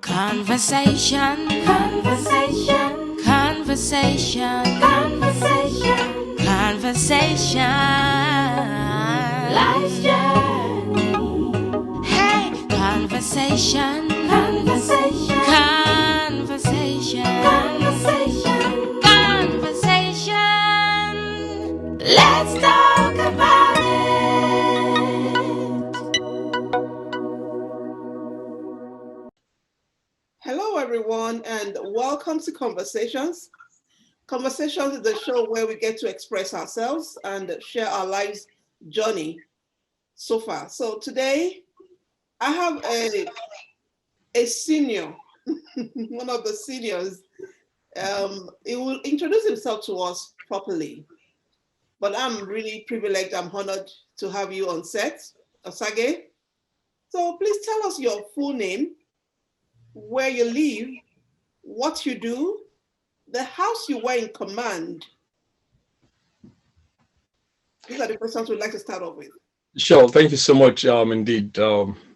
Conversation, conversation, conversation, conversation, conversation. Life's journey. Hey, conversation, conversation, conversation, conversation, conversation. Let's talk about it. Hello, everyone, and welcome to Conversations. Conversations is the show where we get to express ourselves and share our lives journey so far. So today, I have a senior, one of the seniors. He will introduce himself to us properly, but I'm really privileged. I'm honored to have you on set, Osagie. So please tell us your full name, where you live, what you do, the house you were in command. These are the questions we'd like to start off with. Sure. Thank you so much. Indeed,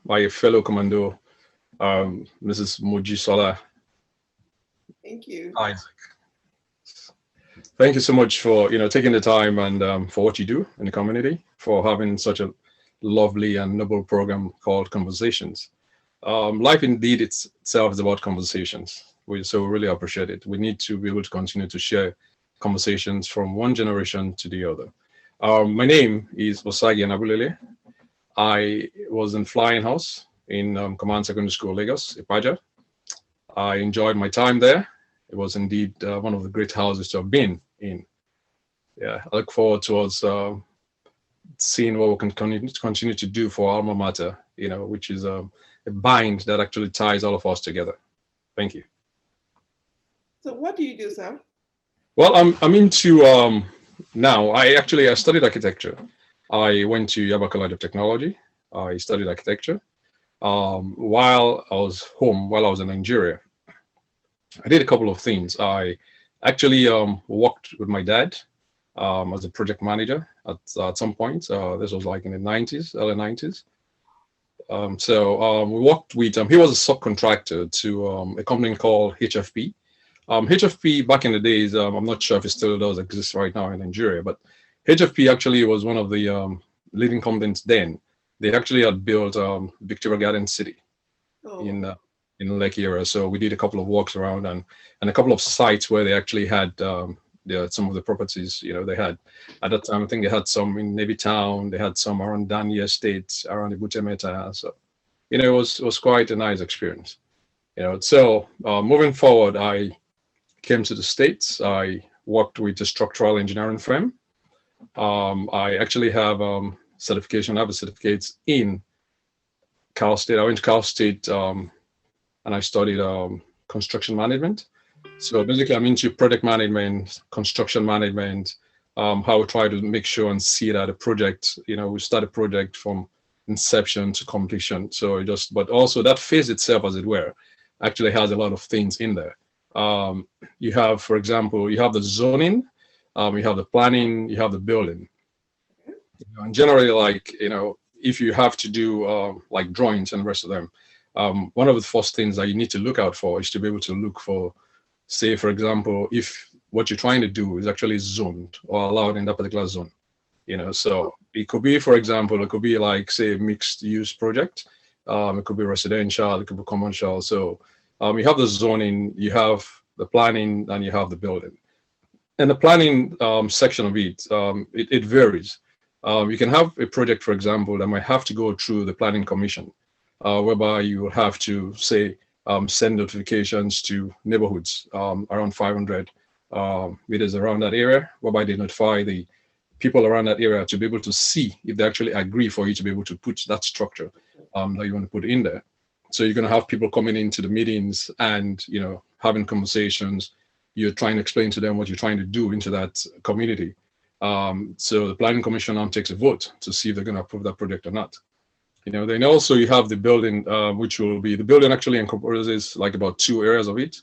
my fellow Commando, Mrs. Mojisola Thank you. Isaac. Thank you so much for taking the time and for what you do in the community, for having such a lovely and noble program called Conversations. Life indeed itself is about conversations. We really appreciate it. We need to be able to continue to share conversations from one generation to the other. My name is Osagie Enabulele. I was in Flying House in Command Secondary School, Lagos, Ipaja. I enjoyed my time there. It was indeed one of the great houses to have been in. Yeah, I look forward towards seeing what we can continue to do for alma mater, which is a bind that actually ties all of us together. Thank you. So what do you do, sir? Well, I'm into now. I studied architecture. I went to Yaba College of Technology. I studied architecture. While I was home, while I was in Nigeria, I did a couple of things. I actually worked with my dad as a project manager at some point. This was like in the 90s, early 90s. We worked with, he was a subcontractor to a company called HFP. HFP back in the days, I'm not sure if it still does exist right now in Nigeria, but HFP actually was one of the leading companies then. They actually had built Victoria Garden City in Lekki area. So we did a couple of walks around and a couple of sites where they actually had some of the properties, they had at that time. I think they had some in Navy Town, they had some around Dani Estate, around the Butemeta. So, it was quite a nice experience. So moving forward, I came to the States. I worked with a structural engineering firm. I actually have certification. I have a certificate in Cal State. I went to Cal State and I studied construction management. So basically, I'm into project management, construction management, how we try to make sure and see that a project, we start a project from inception to completion. So but also that phase itself, as it were, actually has a lot of things in there. You have, for example, you have the zoning, you have the planning, you have the building. And generally, if you have to do like drawings and the rest of them, one of the first things that you need to look out for is to be able to look for, say, for example, if what you're trying to do is actually zoned or allowed in that particular zone. So it could be, for example, it could be like, say, a mixed use project. It could be residential, it could be commercial. So you have the zoning, you have the planning, and you have the building. And the planning section of it varies. You can have a project, for example, that might have to go through the planning commission, whereby you will have to, say, send notifications to neighborhoods around 500 meters around that area, whereby they notify the people around that area to be able to see if they actually agree for you to be able to put that structure that you want to put in there. So you're going to have people coming into the meetings and, having conversations. You're trying to explain to them what you're trying to do into that community. So the planning commission now takes a vote to see if they're going to approve that project or not. Then also you have the building, which will be, the building actually encompasses like about 2 areas of it,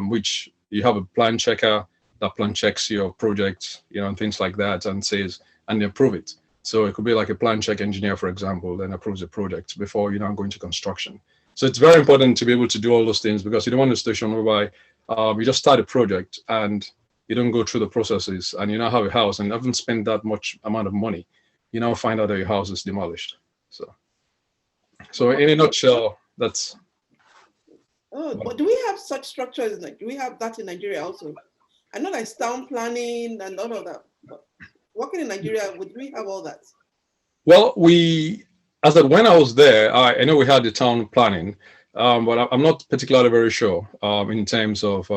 which you have a plan checker that plan checks your project, and things like that, and they approve it. So it could be like a plan check engineer, for example, then approves the project before going to construction. So it's very important to be able to do all those things, because you don't want a situation whereby you just start a project and you don't go through the processes, and you now have a house and you haven't spent that much amount of money. You now find out that your house is demolished. So in a nutshell, that's. Oh, but do we have such structures? Like, do we have that in Nigeria also? I know like town planning and all of that. But working in Nigeria, would we have all that? Well, when I was there, I know we had the town planning, but I'm not particularly very sure in terms of,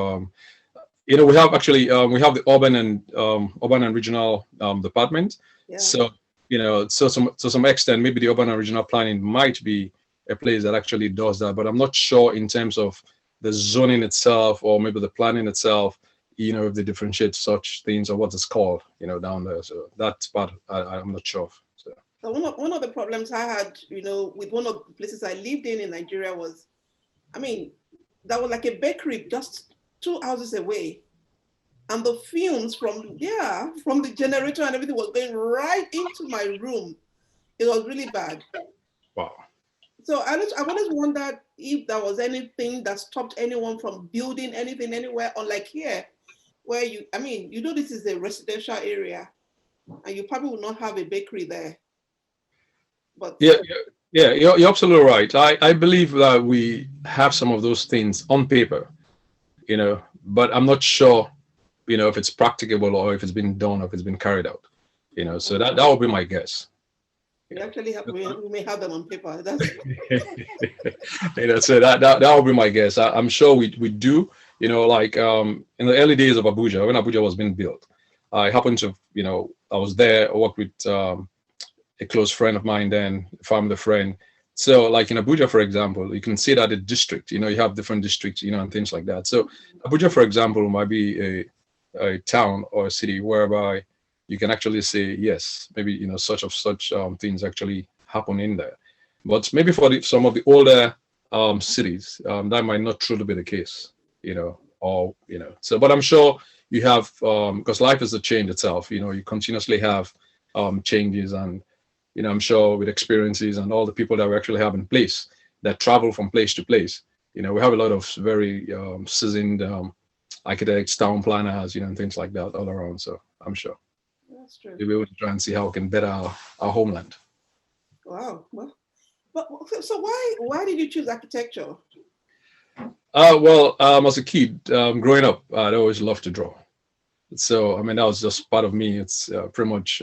we have actually, we have the urban and regional department. Yeah. So, to some extent, maybe the urban and regional planning might be a place that actually does that, but I'm not sure in terms of the zoning itself, or maybe the planning itself, if they differentiate such things, or what it's called, down there. So that part, I'm not sure of. So one of the problems I had, with one of the places I lived in Nigeria was, that was like a bakery just 2 houses away. And the fumes from the generator and everything was going right into my room. It was really bad. Wow. So I've always wondered if there was anything that stopped anyone from building anything anywhere, unlike here, where this is a residential area, and you probably will not have a bakery there. But yeah, you're absolutely right. I believe that we have some of those things on paper, but I'm not sure, if it's practicable, or if it's been done, or if it's been carried out, so that would be my guess. We actually have, we may have them on paper. That's so that would be my guess. I'm sure we do, like in the early days of Abuja, when Abuja was being built, I happened to, I was there, I worked with a close friend of mine then, family friend. So like in Abuja, for example, you can see that a district, you have different districts, and things like that. So Abuja, for example, might be a town or a city whereby you can actually say, yes, maybe, such things actually happen in there. But maybe for some of the older cities, that might not truly be the case, So, but I'm sure you have, because life is a change itself, you continuously have changes, and, I'm sure with experiences and all the people that we actually have in place that travel from place to place, we have a lot of very seasoned architects, town planners, and things like that all around. So I'm sure. That's true. We'll be able to try and see how we can better our homeland. Wow. Well, so why did you choose architecture? As a kid, growing up, I'd always loved to draw. So, that was just part of me. It's pretty much,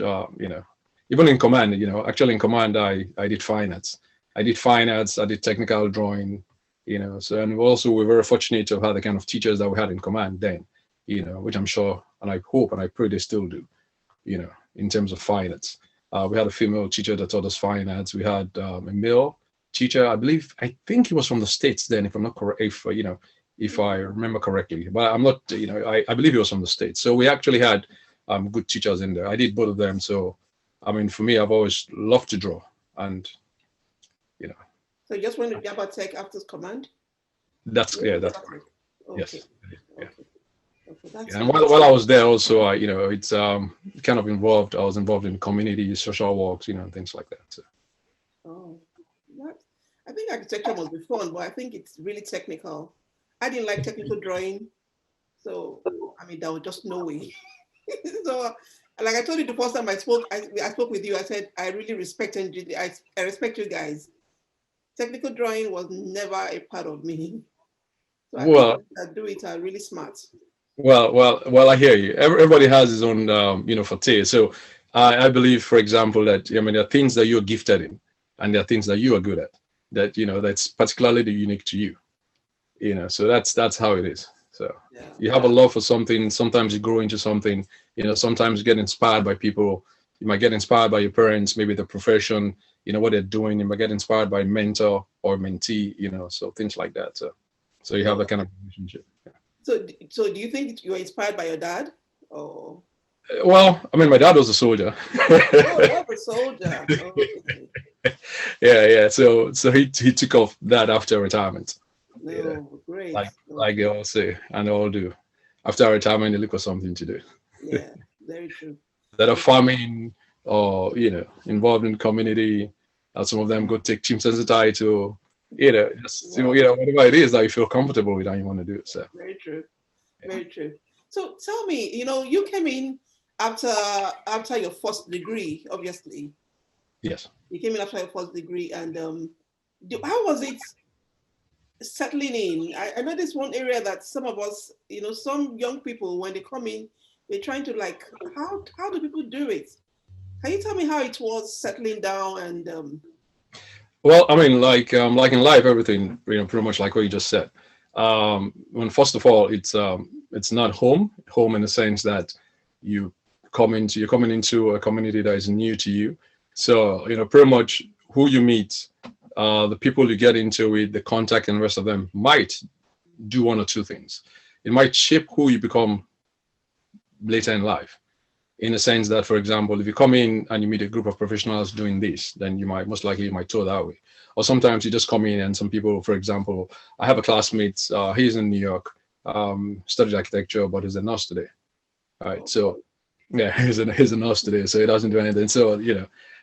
even in command, actually in command, I did fine arts. I did technical drawing, so, and also we're very fortunate to have had the kind of teachers that we had in command then, which I'm sure, and I hope and I pray they still do, in terms of fine arts. We had a female teacher that taught us fine arts. We had a male teacher, I think he was from the States then, if I'm not correct, if I remember correctly, but I'm not, I believe he was from the States. So we actually had good teachers in there. I did both of them. So, for me, I've always loved to draw, and, So you just went to Jabba Tech after command? That's correct. Okay. Yes. Yeah. Okay, and while I was there also, it's kind of involved. I was involved in community social works, and things like that. So. Oh, I think architecture must be fun, but I think it's really technical. I didn't like technical drawing, so there was just no way. So, like I told you the first time I spoke with you, I said I really respect I respect you guys. Technical drawing was never a part of me. So I think that do it are really smart. Well, I hear you. Everybody has his own, forte. So I believe, for example, that there are things that you're gifted in, and there are things that you are good at. That that's particularly unique to you. So that's how it is. So you have a love for something. Sometimes you grow into something. Sometimes you get inspired by people. You might get inspired by your parents, maybe the profession, what they're doing. You might get inspired by a mentor or mentee, so things like that. So you have that kind of relationship. Yeah. So do you think you were inspired by your dad? Or? Well, my dad was a soldier. Oh, a soldier. Okay. Yeah. So he took off that after retirement. Great. Like they all say, and they all do. After retirement, they look for something to do. Yeah, very true. That are farming or involved in community. Some of them go take chief sensei to just whatever it is that you feel comfortable with and you want to do it. So Very true. yeah. Very true. So tell me, you came in after your first degree, obviously. Yes. You came in after your first degree, and how was it settling in? I know this one area that some of us, some young people, when they come in, they're trying to like, how do people do it? Can you tell me how it was settling down and Well, I mean, like in life, everything, pretty much like what you just said. When first of all, it's not home in the sense that you you're coming into a community that is new to you. So, pretty much who you meet, the people you get into with, the contact and the rest of them might do one or two things. It might shape who you become later in life. In the sense that, for example, if you come in and you meet a group of professionals doing this, then you might most likely you might go that way. Or sometimes you just come in and some people, for example, I have a classmate, he's in New York, studied architecture, but he's a nurse today. All right, so yeah, he's a nurse today, so he doesn't do anything. So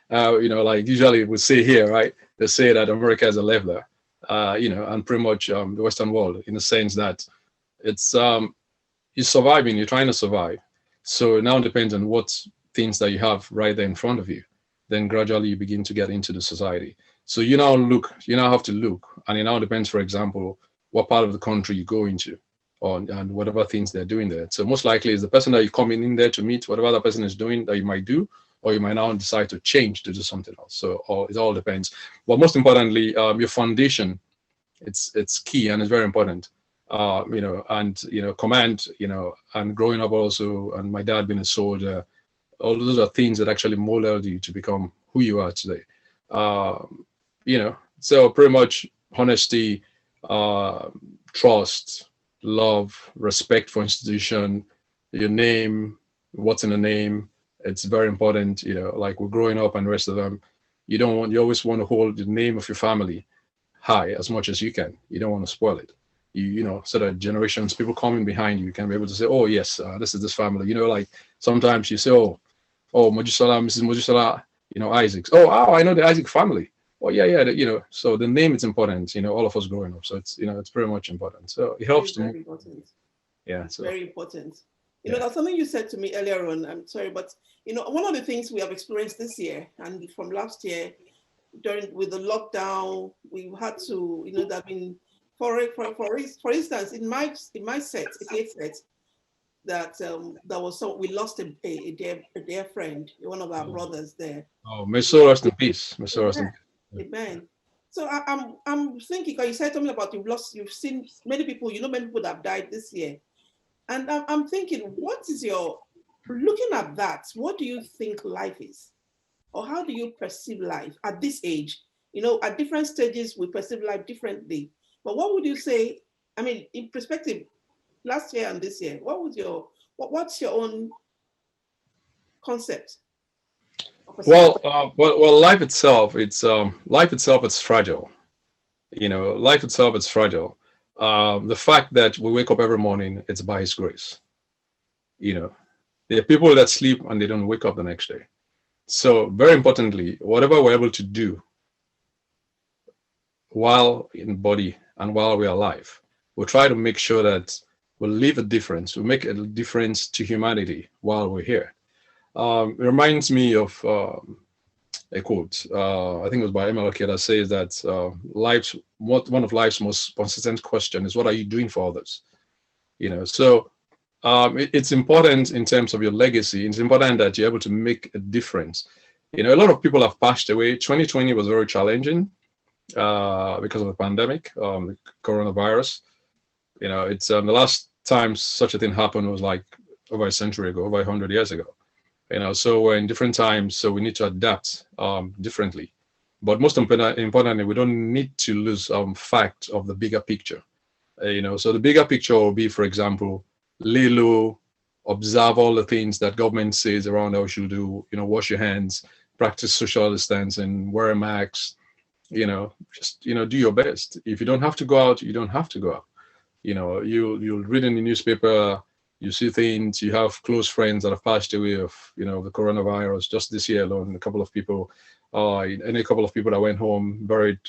like usually we say here, right? They say that America is a leveler, and pretty much the Western world in the sense that it's you're surviving, you're trying to survive. So it now depends on what things that you have right there in front of you. Then gradually you begin to get into the society. So you now have to look, and it now depends, for example, what part of the country you go into, and whatever things they're doing there. So most likely is the person that you're coming in there to meet, whatever that person is doing that you might do, or you might now decide to change to do something else. So it all depends. But most importantly, your foundation, it's key and it's very important. Command, and growing up also, and my dad being a soldier, all those are things that actually molded you to become who you are today. So pretty much honesty, trust, love, respect for institution, your name, what's in the name. It's very important, like we're growing up and the rest of them. You always want to hold the name of your family high as much as you can. You don't want to spoil it. So that generations, people coming behind you can be able to say, oh yes, this is this family. Like sometimes you say, oh, Mojisola, Mrs. Mojisola, Isaacs. Oh, I know the Isaac family. Oh yeah. So the name is important. All of us growing up. So it's pretty much important. So it helps to move. very important. Yeah, It's so very important. yeah. That's something you said to me earlier on. I'm sorry, but one of the things we have experienced this year and from last year, with the lockdown, we had to, that been for instance, in my set, that there was we lost a dear friend, one of our brothers there. Oh, may soul rest in peace. May soul rest in peace. Amen. So I'm thinking, because you said something about you've seen many people, many people that have died this year. And I'm thinking, looking at that, what do you think life is? Or how do you perceive life at this age? At different stages, we perceive life differently. But what would you say, I mean, in perspective, last year and this year, what's your own concept? Well, life itself, it's fragile. Life itself is fragile. The fact that we wake up every morning, it's by His grace. There are people that sleep and they don't wake up the next day. So very importantly, whatever we're able to do while in body and while we're alive, we'll try to make sure that we'll leave a difference. We'll make a difference to humanity while we're here. It reminds me of a quote. I think it was by MLK that says that one of life's most consistent question is, what are you doing for others? So it's important in terms of your legacy. It's important that you're able to make a difference. A lot of people have passed away. 2020 was very challenging because of the pandemic, the coronavirus. It's the last time such a thing happened was like over a century ago, over 100 years ago. So we're in different times, so we need to adapt differently. But most importantly, we don't need to lose fact of the bigger picture. So the bigger picture will be, for example, lay low, observe all the things that government says around how you should do. Wash your hands, practice social distancing, wear a mask. Just do your best. If you don't have to go out, you don't have to go out. You'll read in the newspaper. You see things, you have close friends that have passed away of, the coronavirus. Just this year alone, a couple of people that went home, buried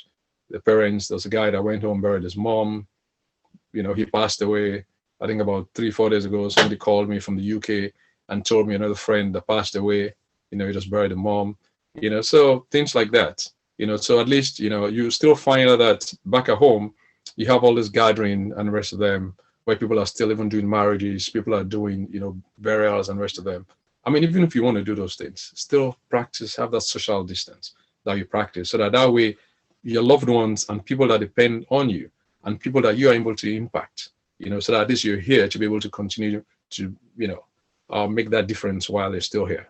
the parents. There's a guy that went home, buried his mom. He passed away, I think about 3-4 days ago. Somebody called me from the UK and told me another friend that passed away, he just buried a mom, so things like that, so at least, you still find out that back at home, you have all this gathering and the rest of them, where people are still even doing marriages, people are doing, burials and the rest of them. I mean, even if you want to do those things, still practice, have that social distance that you practice, so that way your loved ones and people that depend on you and people that you are able to impact, so that at least you're here to be able to continue to, make that difference while they're still here.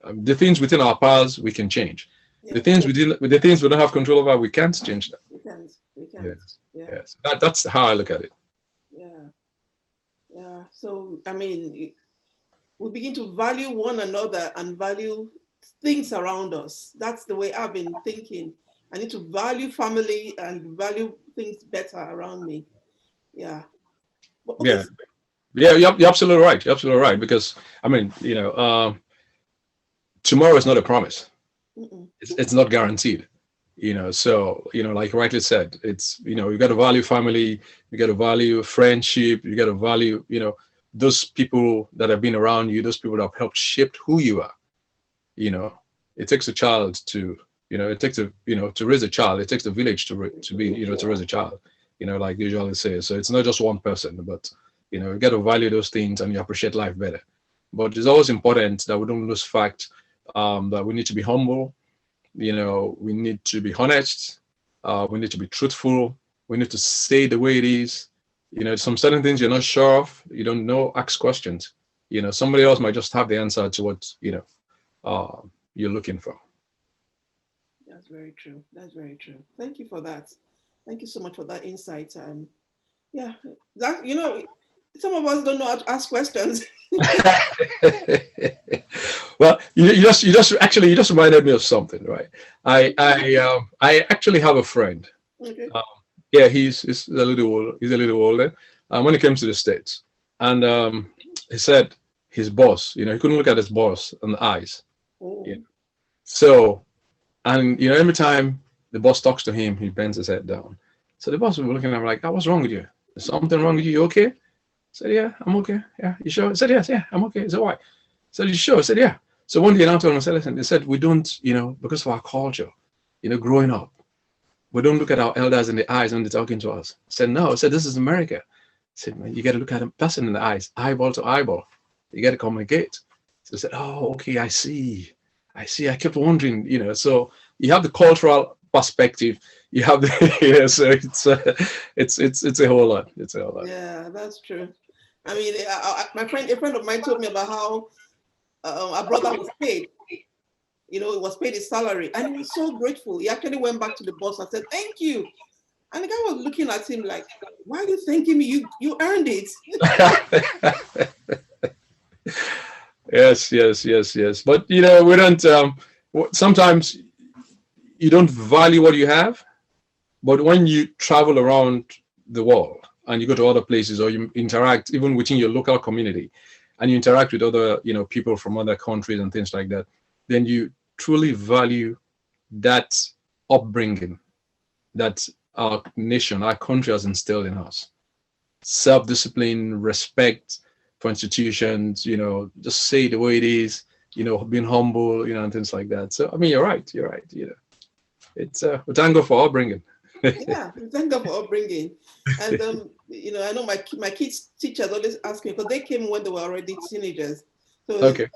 The things within our powers, we can change. Yeah. The things we don't have control over, we can't change them. We can't. Yes. Yeah. Yes. That's how I look at it. Yeah. So, I mean, we begin to value one another and value things around us. That's the way I've been thinking. I need to value family and value things better around me. Yeah. Okay. Yeah, you're absolutely right. You're absolutely right. Because, I mean, tomorrow is not a promise. It's not guaranteed. So, like you rightly said, it's, you got to value family, you got to value friendship, you got to value, those people that have been around you, those people that have helped shape who you are. It takes a child to, it takes to raise a child, it takes a village to raise a child, like they usually say. So it's not just one person, but, you got to value those things and you appreciate life better. But it's always important that we don't lose fact that we need to be humble. We need to be honest. We need to be truthful. We need to say the way it is. Some certain things you're not sure of, you don't know, ask questions. Somebody else might just have the answer to what, you're looking for. That's very true. That's very true. Thank you for that. Thank you so much for that insight. Yeah, that, some of us don't know how to ask questions. Well, you just reminded me of something, right? I actually have a friend. Okay. Yeah, he's a little older. When he came to the States, and he said his boss, he couldn't look at his boss in the eyes. Oh. So, and every time the boss talks to him, he bends his head down. So the boss was looking at him like, "What's wrong with you? Is something wrong with you? You okay?" I said, "Yeah, I'm okay. Yeah, you sure?" I said, "Yes, yeah, I'm okay." He said, "Why?" I said, "You sure?" I said, "Yeah." So one day I told him, I said, "Listen," they said, "We don't, because of our culture, growing up, we don't look at our elders in the eyes when they're talking to us." I said, "No." I said, "This is America." I said, "Man, you got to look at a person in the eyes, eyeball to eyeball. You got to communicate." So I said, "Oh, okay, I see. I kept wondering, so you have the cultural perspective, you have the, so it's a whole lot. It's a whole lot." Yeah, that's true. I mean, a friend of mine told me about how a brother was paid. It was paid his salary, and he was so grateful. He actually went back to the boss and said, "Thank you." And the guy was looking at him like, "Why are you thanking me? You earned it." Yes. But we don't. Sometimes you don't value what you have, but when you travel around the world and you go to other places or you interact even within your local community, and you interact with other people from other countries and things like that, then you truly value that upbringing that our nation, our country has instilled in us. Self-discipline, respect for institutions, just say the way it is, being humble, and things like that. So, I mean, you're right. It's we thank God for upbringing. Yeah, thank God for upbringing. And, I know my kids' teachers always ask me, because they came when they were already teenagers. So, Okay.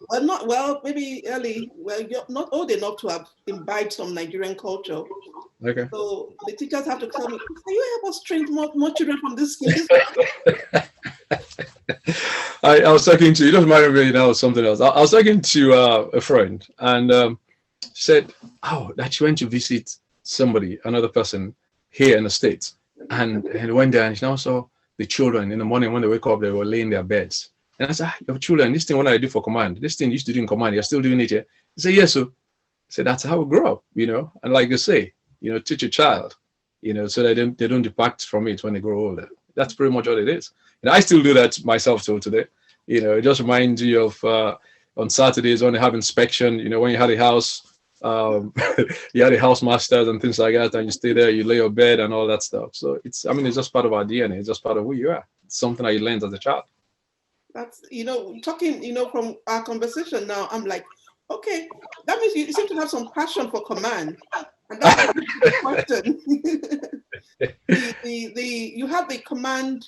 Maybe early, you're not old enough to have imbibed some Nigerian culture. Okay. So the teachers have to tell me, "Can you help us train more children from this school?" I was talking to, you don't mind me now something else. I was talking to a friend, and she said, that she went to visit another person here in the States, and went there, and she now saw the children in the morning when they wake up, they were laying their beds. And I said, "Your children, this thing, what I do for Command, this thing you used to do in Command, you're still doing it here?" He said, "Yes, sir." I said, "That's how we grow up, and like they say, teach a child, so they don't depart from it when they grow older." That's pretty much what it is. And I still do that myself till today. It just reminds you of on Saturdays when they have inspection, when you had a house, You had the house masters and things like that, and you stay there, you lay your bed and all that stuff. So it's, I mean, it's just part of our DNA. It's just part of who you are. It's something that you learned as a child. That's, talking, from our conversation now, I'm like, okay, that means you seem to have some passion for command. And that's the question. You have the command.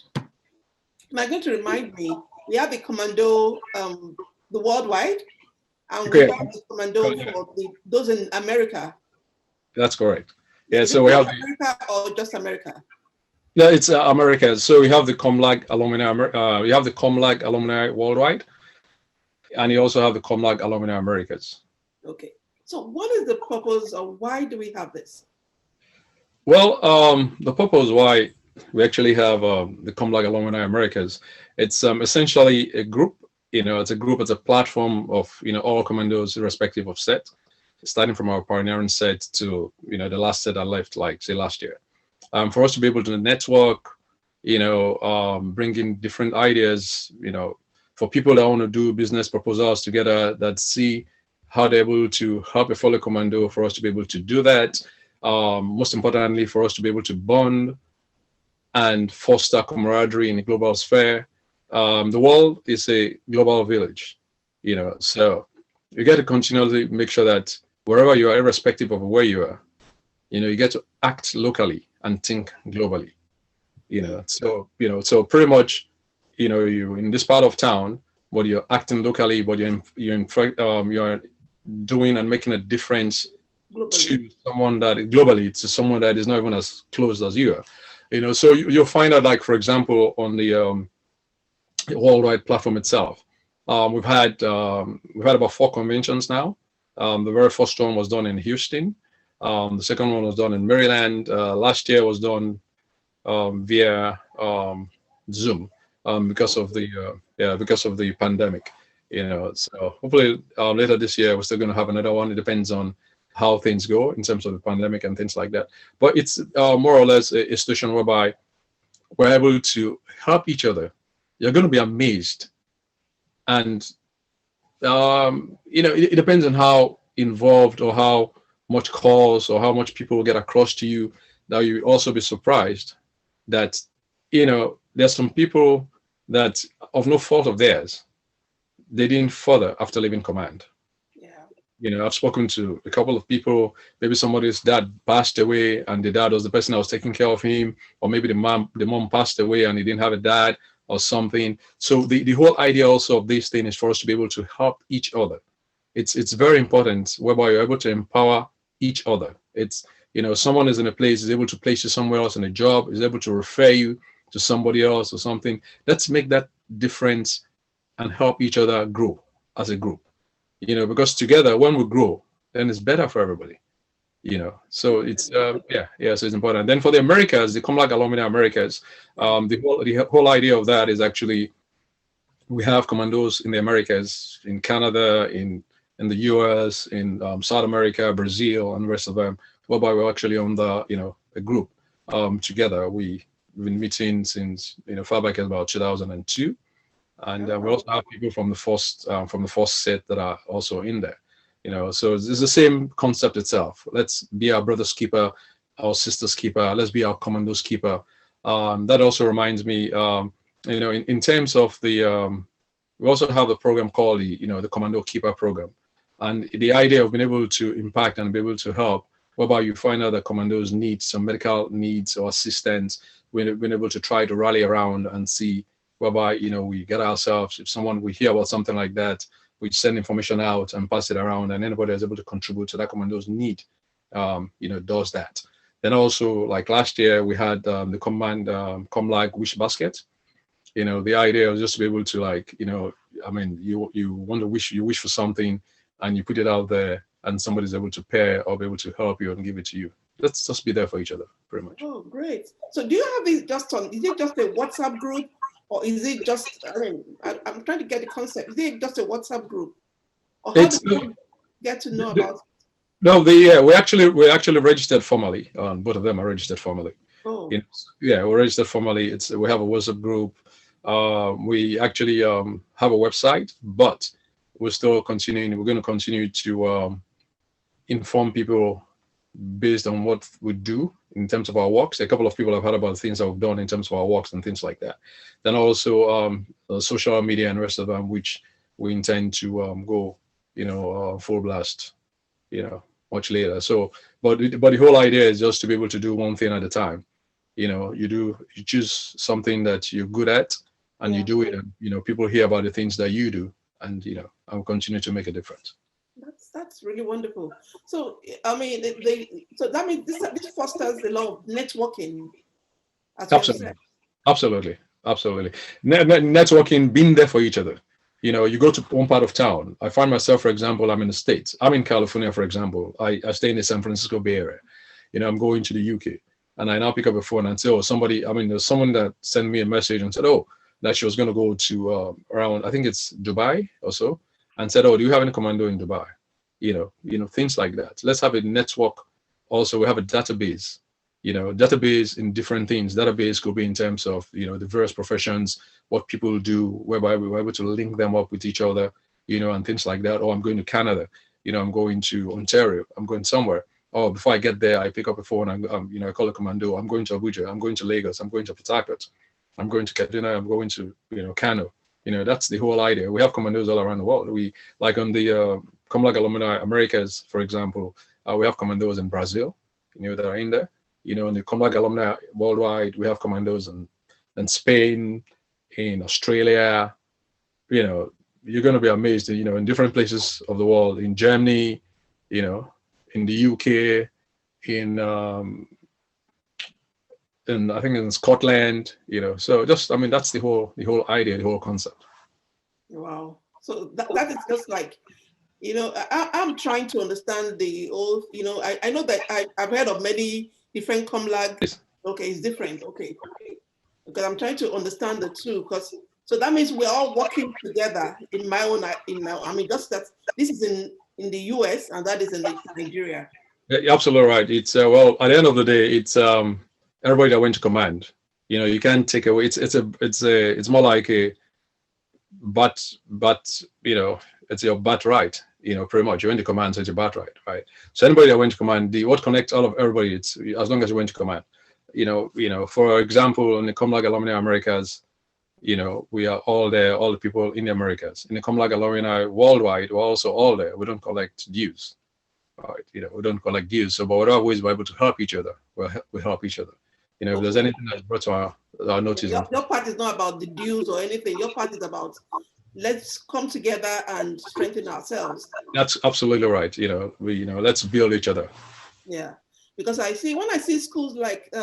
Am I going to remind me? We have the Commando, the worldwide, and we Okay. have the Commando for those in America. That's correct. Yeah, Is so it we have America or just America? yeah, it's America. So we have the comlag alumni. We have the comlag alumni worldwide, and you also have the comlag alumni Americas. Okay. So what is the purpose, or why do we have this? Well, the purpose why we actually have the comlag alumni Americas, it's essentially a group. It's a group. It's a platform of all commandos, irrespective of set, starting from our pioneering set to the last set I left, like say last year. For us to be able to network, bring in different ideas, for people that want to do business proposals together, that see how they're able to help a fellow commando, for us to be able to do that. Most importantly, for us to be able to bond and foster camaraderie in the global sphere. The world is a global village, so you get to continually make sure that wherever you are, irrespective of where you are, you get to act locally and think globally. So pretty much, you in this part of town, but you're acting locally, but you're doing and making a difference to someone that globally, to someone that is not even as close as you are. So you'll find out, like for example, on the worldwide platform itself, we've had about 4 conventions now. The very first one was done in Houston. The second one was done in Maryland. Last year was done via Zoom because of the pandemic. So hopefully later this year we're still going to have another one. It depends on how things go in terms of the pandemic and things like that. But it's more or less a situation whereby we're able to help each other. You're going to be amazed, and it depends on how involved or how much calls or how much people will get across to you. Now you also be surprised that there's some people that, of no fault of theirs, they didn't further after leaving command. I've spoken to a couple of people. Maybe somebody's dad passed away and the dad was the person that was taking care of him, or maybe the mom passed away and he didn't have a dad or something. So the whole idea also of this thing is for us to be able to help each other. It's very important whereby you're able to empower each other. It's someone is in a place, is able to place you somewhere else in a job, is able to refer you to somebody else or something. Let's make that difference and help each other grow as a group. Because together, when we grow, then it's better for everybody. So it's so it's important. Then for the Americas, the comlag alumni Americas, the whole idea of that is actually we have commandos in the Americas, in Canada, in the US, in South America, Brazil, and the rest of them, whereby we're actually on a group together. We've been meeting since far back as about 2002. And we also have people from the first set that are also in there, So it's the same concept itself. Let's be our brother's keeper, our sister's keeper. Let's be our commando's keeper. That also reminds me, in terms of the, we also have a program called the Commando Keeper program, and the idea of being able to impact and be able to help, whereby you find out that commandos need some medical needs or assistance. We've been able to try to rally around and see, whereby we get ourselves, if we hear about something like that, we send information out and pass it around, and anybody that's able to contribute to that commando's need does that. Then also, like last year, we had the comlag wish basket. The idea was just to be able to you want to wish, you wish for something and you put it out there, and somebody's able to pair or be able to help you and give it to you. Let's just be there for each other, pretty much. Oh, great. So do you have it just on, is it just a WhatsApp group? Or is it just, I'm trying to get the concept. Is it just a WhatsApp group? Or how do you get to know about it? No, we're actually registered formally. Both of them are registered formally. Oh. We're registered formally. We have a WhatsApp group. We actually have a website, but we're still continuing. We're going to continue to, inform people based on what we do in terms of our works. A couple of people have heard about things that we've done in terms of our works and things like that. Then also social media and rest of them, which we intend to go, full blast, much later. So, but the whole idea is just to be able to do one thing at a time. You choose something that you're good at, and you do it, and people hear about the things that you do, and I'll continue to make a difference. That's really wonderful. So I mean, so that means this fosters a lot of networking. Absolutely. Networking, being there for each other. You go to one part of town. I find myself, for example, I'm in the States. I'm in California, for example. I stay in the San Francisco Bay Area. I'm going to the UK, and I now pick up a phone and say, oh, there's someone that sent me a message and said, oh, that she was going to go to around, I think it's Dubai or so, and said, oh, do you have any Commando in Dubai? Things like that. Let's have a network. Also, we have a database, database in different things. Database could be in terms of, the various professions, what people do, whereby we were able to link them up with each other, and things like that. Oh, I'm going to Canada, I'm going to Ontario, I'm going somewhere. Oh, before I get there, I pick up a phone and, I call a Commando. I'm going to Abuja, I'm going to Lagos, I'm going to Port Harcourt, I'm going to Kaduna, I'm going to, Kano. That's the whole idea. We have Commandos all around the world. We, like on the Comlag Alumni Americas, for example, we have Commandos in Brazil, that are in there. In the Comlag Alumni worldwide, we have Commandos in Spain, in Australia. You're going to be amazed, in different places of the world, in Germany, in the UK, in I think in Scotland, so just, that's the whole idea, the whole concept. Wow. So that is just like, I'm trying to understand the whole, I know that I've heard of many different comlags. Okay, it's different. Okay. Because I'm trying to understand the two, so that means we're all working together just that this is in the US and that is in Nigeria. Yeah, you're absolutely right. It's well, at the end of the day, it's everybody that went to command. You can't take away. It's more like a but it's your birthright. Pretty much. You went to command, so it's your birthright, right? So anybody that went to command, what connects all of everybody, it's as long as you went to command. For example, in the Comlag Alumni Americas, we are all there, all the people in the Americas. In the Comlag Alumni worldwide, we're also all there. We don't collect dues. Right? We don't collect dues. So, but whatever ways we're able to help each other, we help each other. If there's anything that's brought to our notice. Your part is not about the dues or anything. Your part is about let's come together and strengthen ourselves. That's absolutely right. Let's build each other. Yeah, because when I see schools like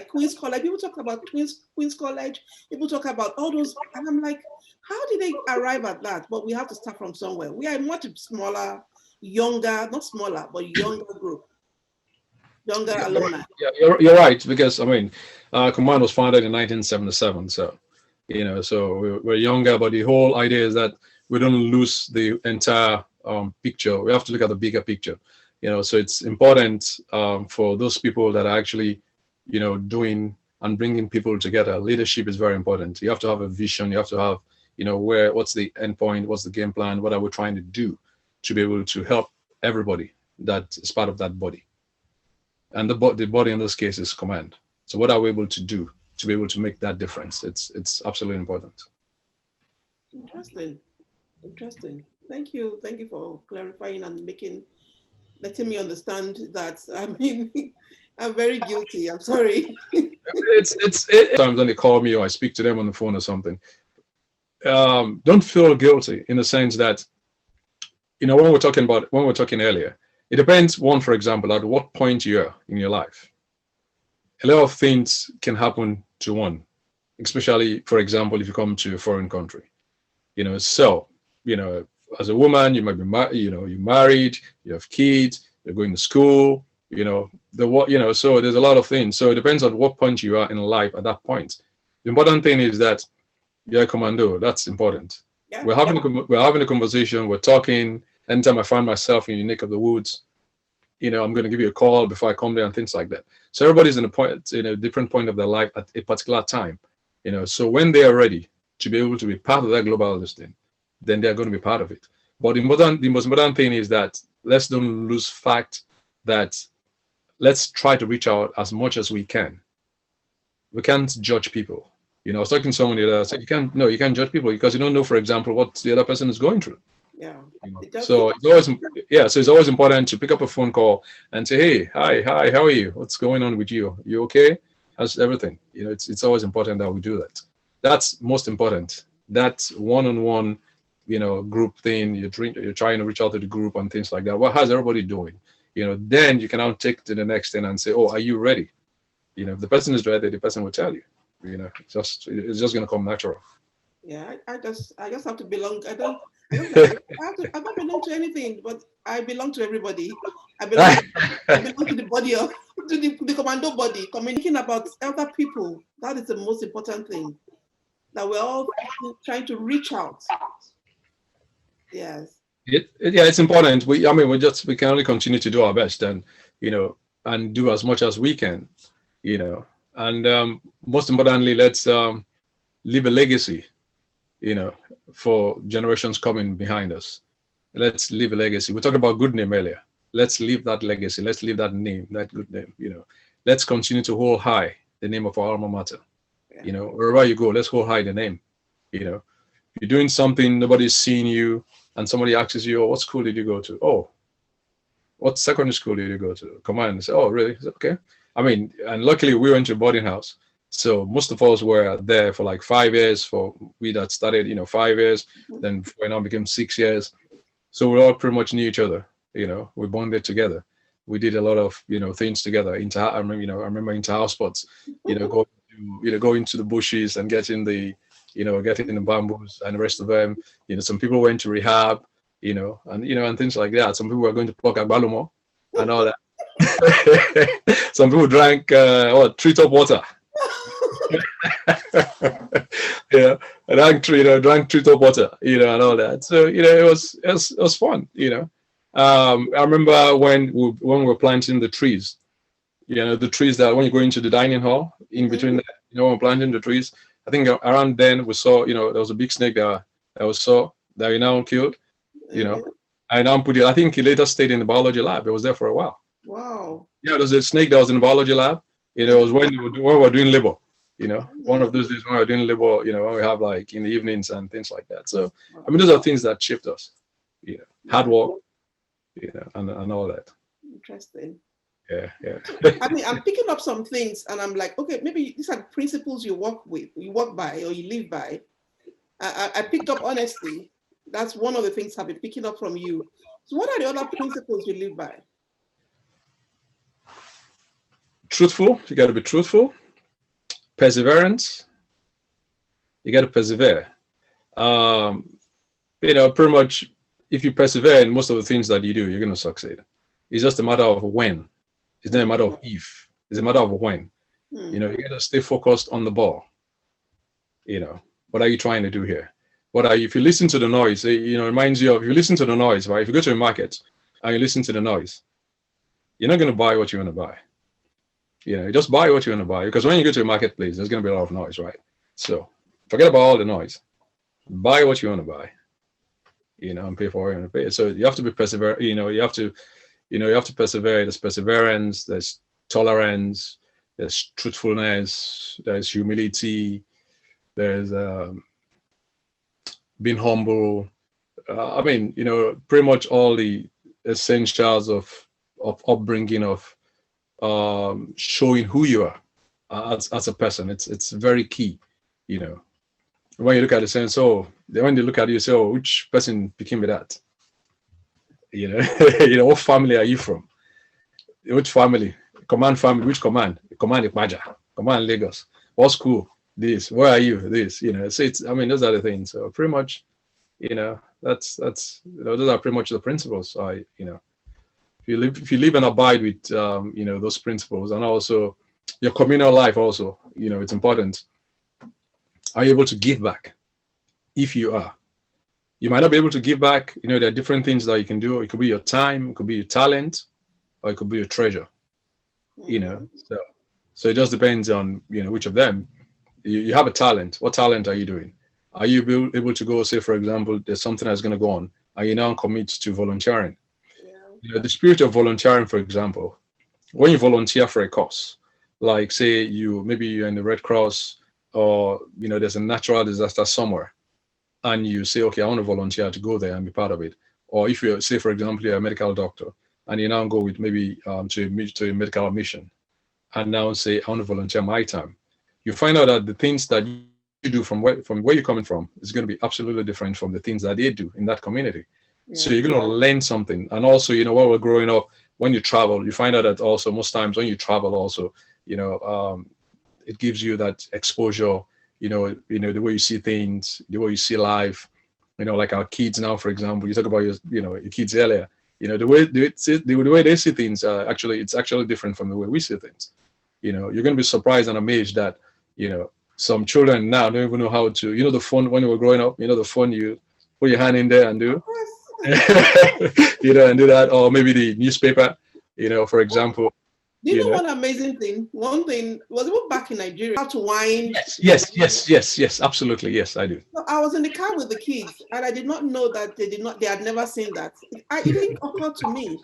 Queen's College, people talk about Queen's College. People talk about all those, and I'm like, how did they arrive at that? But we have to start from somewhere. We are a much smaller, younger, not smaller, but younger group. Younger alumni. Yeah, you're right, because Command was founded in 1977, so so we're younger, but the whole idea is that we don't lose the entire picture. We have to look at the bigger picture, so it's important for those people that are actually doing and bringing people together. Leadership is very important. You have to have a vision. You have to have what's the end point, what's the game plan, what are we trying to do to be able to help everybody that is part of that body. And the body in this case is command. So what are we able to do to be able to make that difference? It's absolutely important. Interesting. Thank you for clarifying and letting me understand that. I'm very guilty. I'm sorry. It's sometimes when they call me or I speak to them on the phone or something, don't feel guilty in the sense that, when we're talking earlier, it depends, for example, at what point you are in your life. A lot of things can happen to one, especially, for example, if you come to a foreign country. So, as a woman, you might be you're married, you have kids, you're going to school, so there's a lot of things. So it depends on what point you are in life at that point. The important thing is that you're a commando. That's important. Yeah. We're having a conversation, we're talking. Anytime I find myself in your neck of the woods, I'm going to give you a call before I come there and things like that. So everybody's in a different point of their life at a particular time, so when they are ready to be able to be part of that global listing, then they're going to be part of it. But the most important thing is that let's don't lose fact that let's try to reach out as much as we can. We can't judge people. I was talking to someone the other day, I said, you can't judge people because you don't know, for example, what the other person is going through. Yeah. So it's always important to pick up a phone call and say, hey, hi, how are you? What's going on with you? You okay? How's everything? It's always important that we do that. That's most important. That one-on-one, group thing. You're trying to reach out to the group and things like that. Well, how's everybody doing? Then you can now take to the next thing and say, oh, are you ready? If the person is ready, the person will tell you. It's just going to come natural. Yeah, I just have to belong. I don't belong to anything, but I belong to everybody. I belong to the body of to the commando body. Communicating about other people, that is the most important thing. That we're all trying to reach out. Yes. It's important. We can only continue to do our best and and do as much as we can, and most importantly, let's leave a legacy, for generations coming behind us. Let's leave a legacy. We talked about good name earlier. Let's leave that legacy. Let's leave that name, that good name. Let's continue to hold high the name of our alma mater. Yeah. Wherever you go, let's hold high the name. You're doing something, nobody's seeing you, and somebody asks you, oh, what school did you go to? Oh, what secondary school did you go to? Commando. Say, oh, really? Okay. And luckily we went to boarding house. So most of us were there for like 5 years. For we that started, 5 years, then before now became 6 years. So we all pretty much knew each other. We bonded together. We did a lot of things together. I remember inter-house sports. Going to the bushes and getting the bamboos and the rest of them. Some people went to rehab. And things like that. Some people were going to pluck agbalumo and all that. Some people drank treetop water. Drank treetop water, and all that. So it was fun. I remember when we were planting the trees. The trees that when you go into the dining hall, in between, when we're planting the trees. I think around then we saw, there was a big snake that we now killed. I now put it. I think he later stayed in the biology lab. It was there for a while. Wow. Yeah, there was a snake that was in the biology lab. It was when we were doing labor. One of those days when we were doing labor. When we have like in the evenings and things like that. So those are things that shaped us. Hard work. And all that. Interesting. Yeah. I'm picking up some things, and I'm like, okay, maybe these are principles you work by, or you live by. I picked up honesty. That's one of the things I've been picking up from you. So what are the other principles you live by? Truthful. You got to be truthful. Perseverance. You got to persevere. Pretty much, if you persevere in most of the things that you do, you're going to succeed. It's just a matter of when. It's not a matter of if. It's a matter of when. You got to stay focused on the ball. What are you trying to do here? If you listen to the noise, it reminds you of, if you listen to the noise, right? If you go to a market and you listen to the noise, you're not going to buy what you want to buy. You just buy what you want to buy, because when you go to a marketplace, there's going to be a lot of noise, right? So forget about all the noise. Buy what you want to buy, and pay for what you want to pay. So you have to be persevere. You have to persevere. There's perseverance. There's tolerance. There's truthfulness. There's humility. There's being humble. Pretty much all the essentials of upbringing, of showing who you are as a person. It's very key. When you look at the sense, when they look at you, say, oh, which person became with that? What family are you from? Which family? Command family. Which command? Command Ipaja. Command Lagos. What school? This. Where are you? This. So it's. Those are the things. So pretty much, that's those are pretty much the principles. If you live and abide with those principles, and also your communal life, also it's important. Are you able to give back? If you are, you might not be able to give back. There are different things that you can do. It could be your time, it could be your talent, or it could be your treasure. So it just depends on which of them. You have a talent. What talent are you doing? Are you able to go, say, for example, there's something that's going to go on, and you now commit to volunteering. Yeah. The spirit of volunteering, for example, when you volunteer for a cause, like say maybe you're in the Red Cross, or there's a natural disaster somewhere, and you say, okay, I want to volunteer to go there and be part of it. Or if you say, for example, you're a medical doctor and you now go with maybe to a medical mission, and now say, I want to volunteer my time. You find out that the things that you do from where you're coming from is going to be absolutely different from the things that they do in that community. Yeah. So you're going to learn something. And also, while we're growing up, when you travel, you find out that also most times when you travel also, it gives you that exposure, the way you see things, the way you see life, like our kids now, for example, you talk about your kids earlier, the way they see things, it's actually different from the way we see things. You're going to be surprised and amazed that, some children now don't even know how to, the phone when you were growing up, the phone, you put your hand in there and do, and do that, or maybe the newspaper, for example. Do you know one amazing thing? One thing was even back in Nigeria, how to wind. Yes, absolutely. Yes, I do. So I was in the car with the kids, and I did not know that they had never seen that. It didn't occur to me.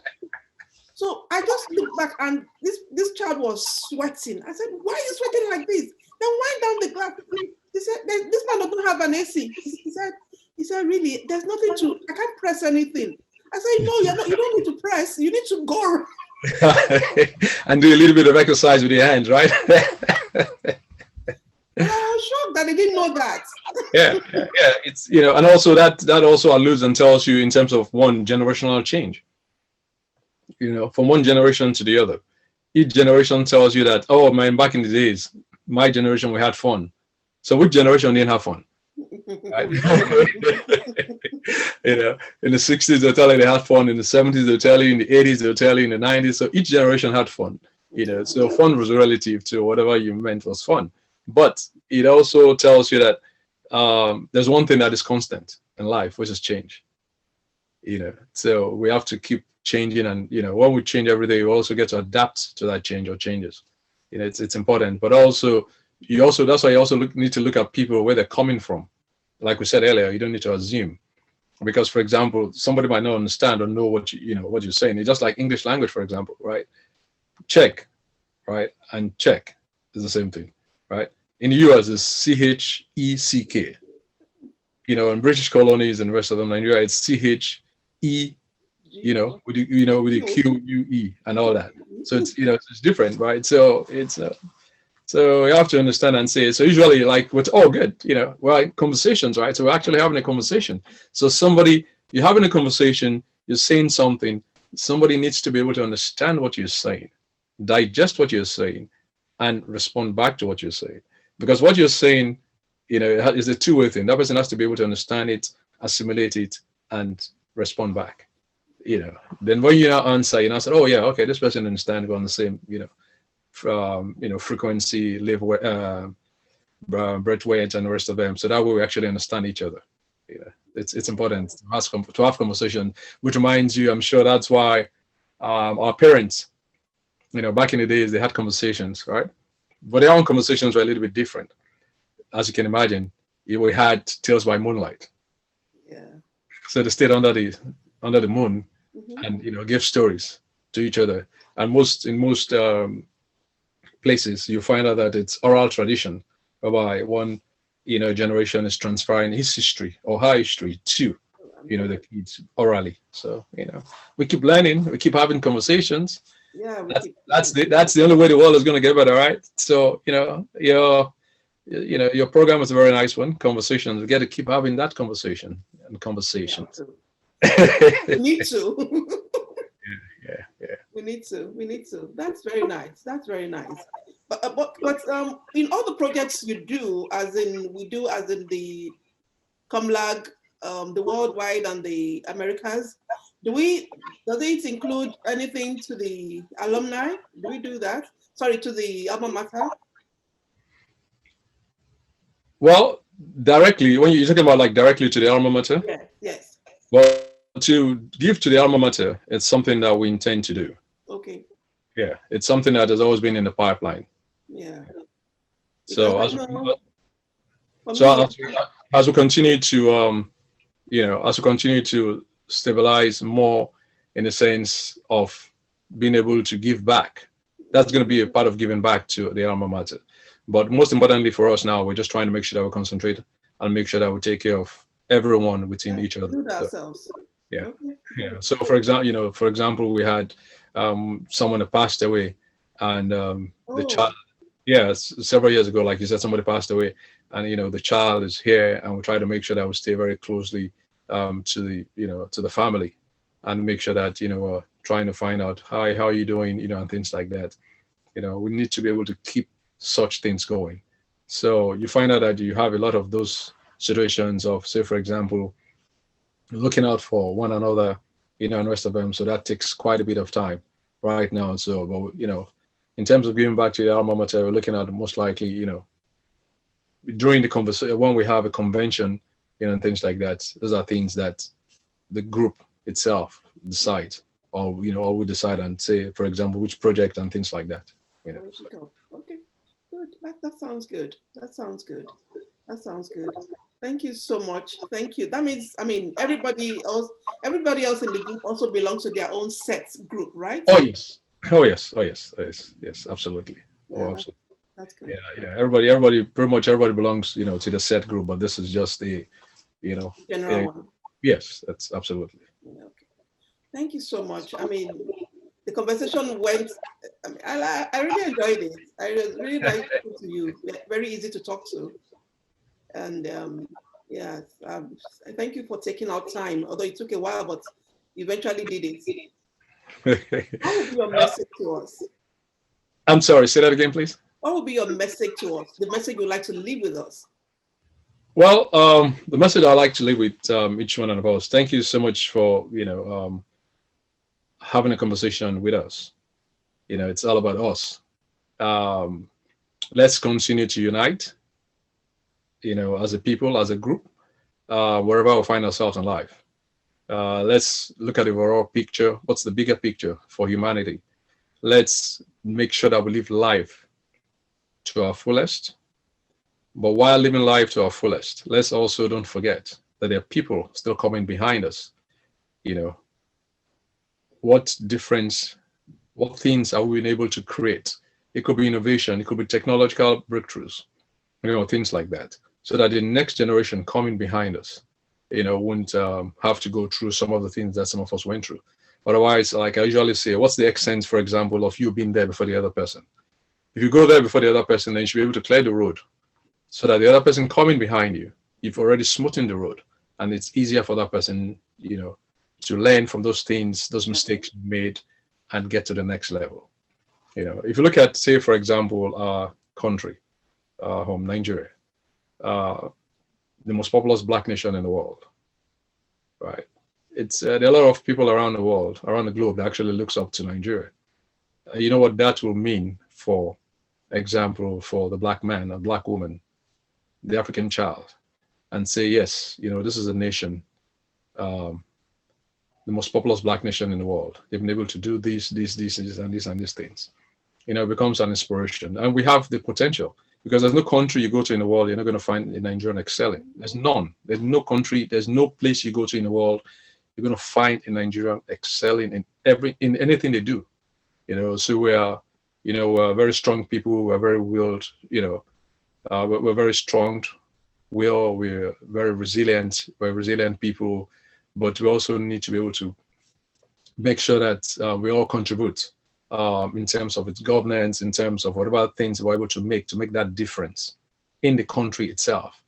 So I just looked back, and this child was sweating. I said, "Why are you sweating like this?" Then wind down the glass. He said, "This man doesn't have an AC." He said, "Really? There's nothing to. I can't press anything." I said, "No, you don't need to press. You need to go." And do a little bit of exercise with your hands, right? I was shocked that they didn't know that. Yeah. It's and also that also alludes and tells you in terms of one generational change. From one generation to the other, each generation tells you that, oh man, back in the days, my generation we had fun. So which generation didn't have fun? Right? In the 60s they'll tell you they had fun, in the 70s they'll tell you, in the 80s they'll tell you, in the 90s. So each generation had fun. So fun was relative to whatever you meant was fun. But it also tells you that there's one thing that is constant in life, which is change. So we have to keep changing, and when we change every day, we also get to adapt to that change or changes. It's important, but also that's why you also need to look at people where they're coming from. Like we said earlier, you don't need to assume, because for example, somebody might not understand or know what what you're saying. It's just like English language, for example, right? Check, right, and check is the same thing, right? In the US, it's CHECK. In British colonies and the rest of them, Nigeria, it's CHE. With the QUE and all that. So it's it's different, right? So it's so you have to understand and say. So usually, like, it's all good, we're in conversations, right? So we're actually having a conversation. So you're having a conversation, you're saying something. Somebody needs to be able to understand what you're saying, digest what you're saying, and respond back to what you're saying. Because what you're saying, is a two-way thing. That person has to be able to understand it, assimilate it, and respond back. Then when you now answer, say, oh yeah, okay, this person understands, we're on the same, frequency, breath weight, and the rest of them. So that way we actually understand each other. It's important to have conversation, which reminds you, I'm sure that's why our parents, back in the days, they had conversations, right? But their own conversations were a little bit different. As you can imagine, we had Tales by Moonlight. Yeah. So they stayed under the moon, and give stories to each other. And in most places, you find out that it's oral tradition, whereby one generation is transferring his history or her history to the kids orally. So we keep learning, we keep having conversations. Yeah, that's the only way the world is going to get better, right? So your program is a very nice one. Conversations, we got to keep having that conversation and conversations. We need to. Yeah. We need to. That's very nice. But in all the projects you do, as in the comlag, the worldwide and the Americas, does it include anything to the alumni? Do we do that? Sorry, to the alma mater? Well, directly, when you're talking about like directly to the alma mater? Yes. Well, to give to the alma mater, it's something that we intend to do. Okay. Yeah, it's something that has always been in the pipeline. Yeah. So as we continue to, as we continue to stabilize more in the sense of being able to give back. That's going to be a part of giving back to the alma mater. But most importantly for us now, we're just trying to make sure that we concentrate and make sure that we take care of everyone within each other. Include ourselves. Yeah, Okay. yeah. So for example, for example, we had someone that passed away, and the Oh, child. Yeah, several years ago, like you said, somebody passed away, and the child is here, and we try to make sure that we stay very closely to the to the family, and make sure that trying to find out how are you doing, and things like that. We need to be able to keep such things going. So you find out that you have a lot of those situations of, say, for example, looking out for one another, and the rest of them. So that takes quite a bit of time right now. So, but in terms of giving back to the alma mater, we're looking at most likely, during the conversation when we have a convention, and things like that. Those are things that the group itself decide, or we decide and say, for example, which project and things like that. there we go. Okay, good. That sounds good. That sounds good. That sounds good. Thank you so much. Thank you. That means, I mean, everybody else in the group also belongs to their own set group, right? Oh yes. Oh yes. Oh yes. Yes. Yes. Absolutely. Yeah, Oh, absolutely. that's good. Yeah. Yeah. Everybody, pretty much everybody belongs, to the set group, but this is just the, General a, one. yes, that's absolutely. Yeah, okay. Thank you so much. I mean, the conversation went. I mean, I really enjoyed it. I was really nice talking to you. Very easy to talk to, and yeah, I thank you for taking our time. Although it took a while, but eventually did it. What would be your message to us? I'm sorry, say that again, please. What would be your message to us? The message you'd like to leave with us? Well, the message I like to leave with each one of us. Thank you so much for having a conversation with us. It's all about us. Um, let's continue to unite. As a people, as a group, wherever we find ourselves in life. Let's look at the overall picture. What's the bigger picture for humanity? Let's make sure that we live life to our fullest. But while living life to our fullest, let's also don't forget that there are people still coming behind us. What difference, what things are we been able to create? It could be innovation, it could be technological breakthroughs, things like that. So that the next generation coming behind us, won't have to go through some of the things that some of us went through. Otherwise, like I usually say, what's the essence, for example, of you being there before the other person? If you go there before the other person, then you should be able to clear the road so that the other person coming behind you, you've already smoothened the road. And it's easier for that person, to learn from those things, those mistakes you made, and get to the next level. If you look at, say, for example, our country, home, Nigeria, the most populous black nation in the world, right? There are a lot of people around the world, around the globe, that actually looks up to Nigeria. You know what that will mean, for example, for the black man, a black woman, the African child, and say, yes, this is a nation, the most populous black nation in the world. They've been able to do these, and these things. It becomes an inspiration, and we have the potential. Because there's no country you go to in the world you're not going to find a Nigerian excelling. There's none. There's no country. There's no place you go to in the world you're going to find a Nigerian excelling in anything they do. So we are, we're very strong people. We're very willed. We're very strong. We're very resilient. We're resilient people, but we also need to be able to make sure that we all contribute. In terms of its governance, in terms of whatever things we're able to make that difference in the country itself,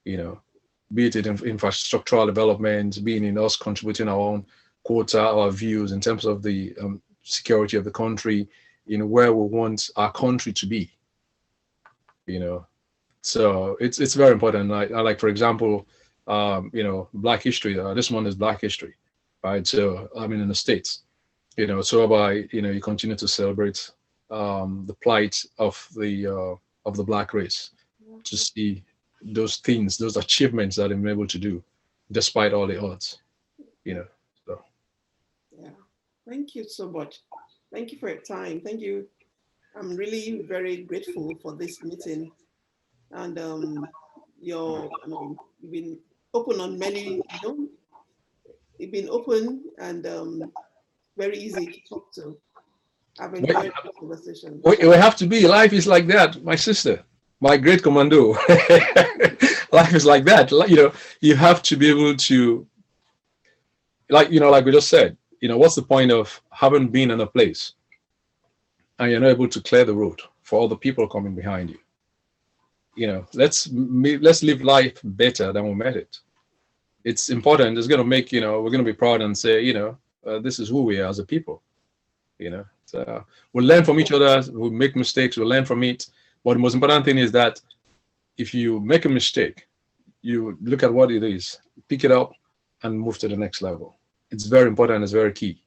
be it in infrastructural development, being in us contributing our own quota, our views in terms of the security of the country, where we want our country to be, So it's very important. I like, for example, Black history. This one is Black history, right? So in the States. So by you continue to celebrate the plight of the black race, to see those things, those achievements that they've been able to do, despite all the odds. So. Yeah. Thank you so much. Thank you for your time. Thank you. I'm really very grateful for this meeting, and you've been open on many, You've been open and very easy to talk to. I've We, enjoyed the conversation. we have to be. Life is like that, my sister, my great commando. Life is like that. You know, you have to be able to, like we just said, what's the point of having been in a place and you're not able to clear the road for all the people coming behind you? Let's live life better than we met it. It's important. It's going to make, we're going to be proud and say, this is who we are as a people. So we'll learn from each other. We'll make mistakes. We'll learn from it. But the most important thing is that if you make a mistake, you look at what it is, pick it up, and move to the next level. It's very important. It's very key.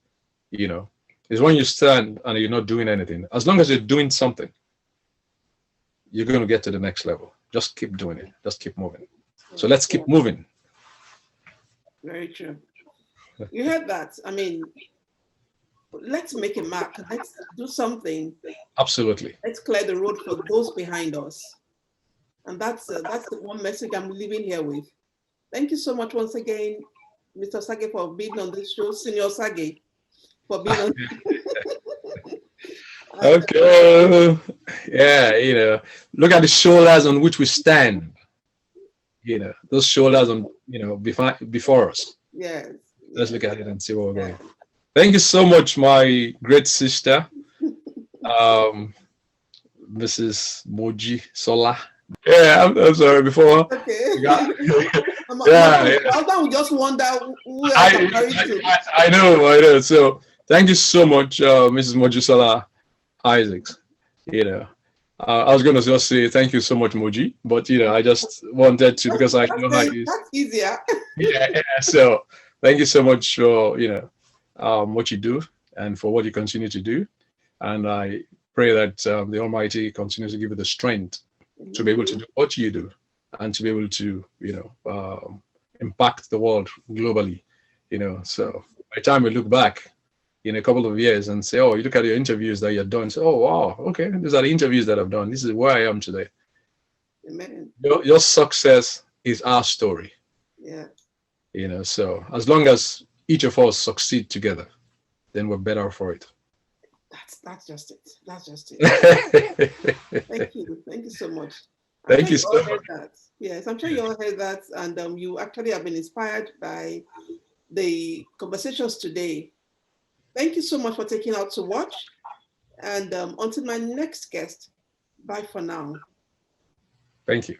It's when you stand and you're not doing anything. As long as you're doing something, you're going to get to the next level. Just keep doing it. Just keep moving. So let's keep moving. Very true. You heard that. I mean, let's make a mark. Let's do something. Absolutely. Let's clear the road for those behind us. And that's the one message I'm leaving here with. Thank you so much once again, Mr. Osagie, for being on this show. Senior Osagie, for being on. Okay. Yeah, look at the shoulders on which we stand. Those shoulders on, before us. Yes. Let's look at it and see where we're going. Thank you so much, my great sister, Mrs. Moji Sola. Yeah, I'm sorry. Before. Okay. Yeah. We just wonder who else I'm married to. I know. So thank you so much, Mrs. Moji Sola Isaacs. I was going to just say thank you so much, Moji, but I just wanted to because I know how it is. That's easier. Yeah. So thank you so much for what you do and for what you continue to do, and I pray that the Almighty continues to give you the strength to be able to do what you do and to be able to impact the world globally. So by the time we look back in a couple of years and say, oh, you look at your interviews that you've done, say, oh wow, okay, these are the interviews that I've done. This is where I am today. Amen. Your success is our story. Yeah. So as long as each of us succeed together, then we're better for it. That's just it. That's just it. Thank you so much. Thank you so much. Yes, I'm sure you all heard that, and you actually have been inspired by the conversations today. Thank you so much for taking out to watch, and until my next guest, bye for now. Thank you.